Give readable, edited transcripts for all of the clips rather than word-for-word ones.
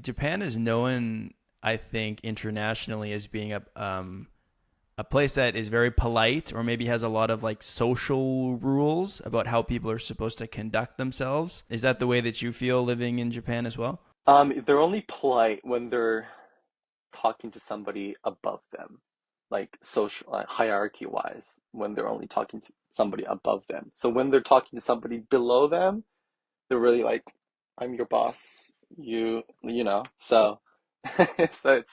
Japan is known, I think, internationally as being a place that is very polite, or maybe has a lot of like social rules about how people are supposed to conduct themselves. Is that the way that you feel living in Japan as well? They're only polite when they're talking to somebody above them, like social, hierarchy wise, when they're only talking to somebody above them. So when they're talking to somebody below them, they're really like, I'm your boss, you know. So so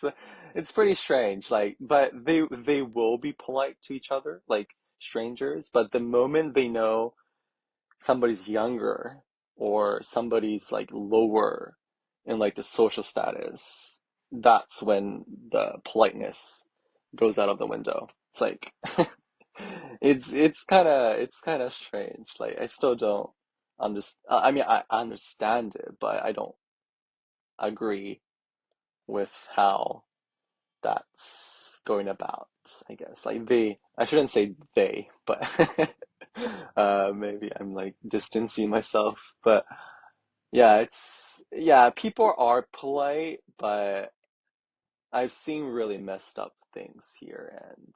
it's pretty strange. Like, but they will be polite to each other, like strangers. But the moment they know somebody's younger or somebody's like lower in like the social status, that's when the politeness goes out of the window. It's like it's kind of strange. Like I still don't understand. I mean, I understand it, but I don't agree with how that's going about, I guess. Like I shouldn't say they, but maybe I'm like distancing myself. But yeah, people are polite, but I've seen really messed up things here, and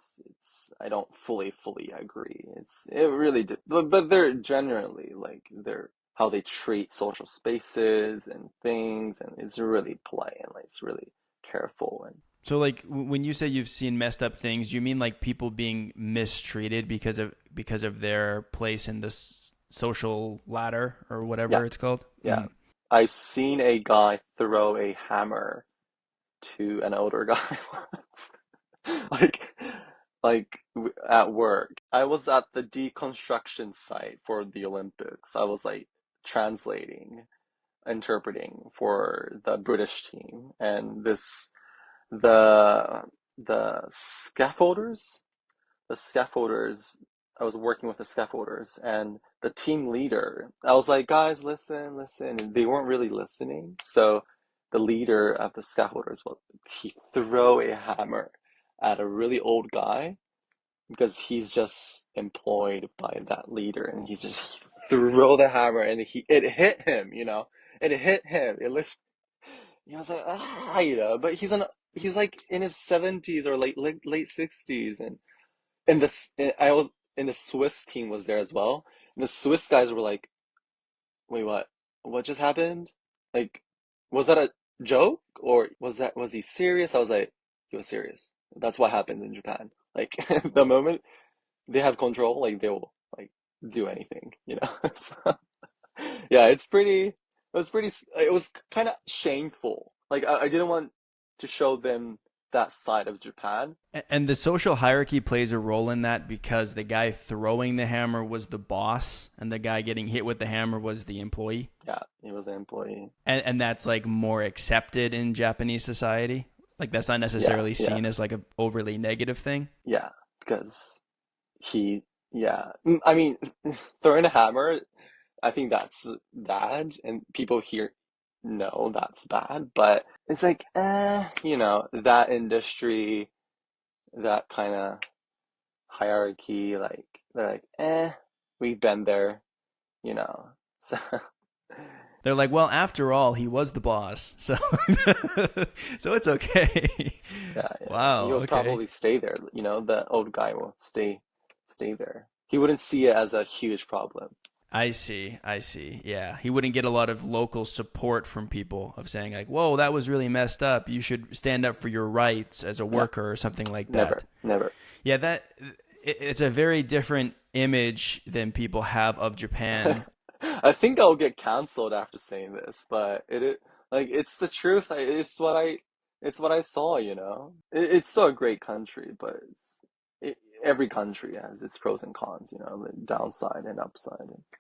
I don't fully agree. It really did, but they're generally like they're how they treat social spaces and things, and it's really polite and like it's really careful and So like when you say you've seen messed up things, you mean like people being mistreated because of their place in this social ladder or yeah, whatever it's called? yeah. I've seen a guy throw a hammer to an older guy once. like at work. I was at the deconstruction site for the Olympics. I was like translating, interpreting for the British team, and the the scaffolders. I was working with the scaffolders and the team leader. I was like, guys, listen, listen. And they weren't really listening. So the leader of the scaffolders, well, he threw a hammer at a really old guy because he's just employed by that leader, and he threw the hammer and it hit him, you know. It hit him. He was like, ah, you know, but he's like in his 70s or late 60s, and I was and the Swiss team was there as well. And the Swiss guys were like, "Wait, what? What just happened? Like, was that a joke or was he serious?" I was like, "He was serious. That's what happens in Japan. Like, the moment they have control, like they will like do anything, you know." So, yeah, it was kind of shameful. Like I didn't want to show them that side of Japan. And the social hierarchy plays a role in that because the guy throwing the hammer was the boss and the guy getting hit with the hammer was the employee. Yeah, he was an employee. And that's like more accepted in Japanese society. Like that's not Yeah, necessarily yeah, seen as like a overly negative thing. yeah, because he, yeah. I mean, throwing a hammer, I think that's bad, and people here know that's bad, but it's like, you know, that industry, that kind of hierarchy, like, they're like, we've been there, you know. So, They're like, well, after all, he was the boss, so so it's okay. yeah, yeah. Wow. He'll Okay. probably stay there, you know, the old guy will stay there. He wouldn't see it as a huge problem. I see. I see. Yeah. He wouldn't get a lot of local support from people of saying like, "Whoa, that was really messed up. You should stand up for your rights as a Yeah, worker or something like that." never, never. Yeah, it's a very different image than people have of Japan. I think I'll get canceled after saying this, but like it's the truth. It's what I saw, you know. It's still a great country, but every country has its pros and cons, you know, the downside and upside.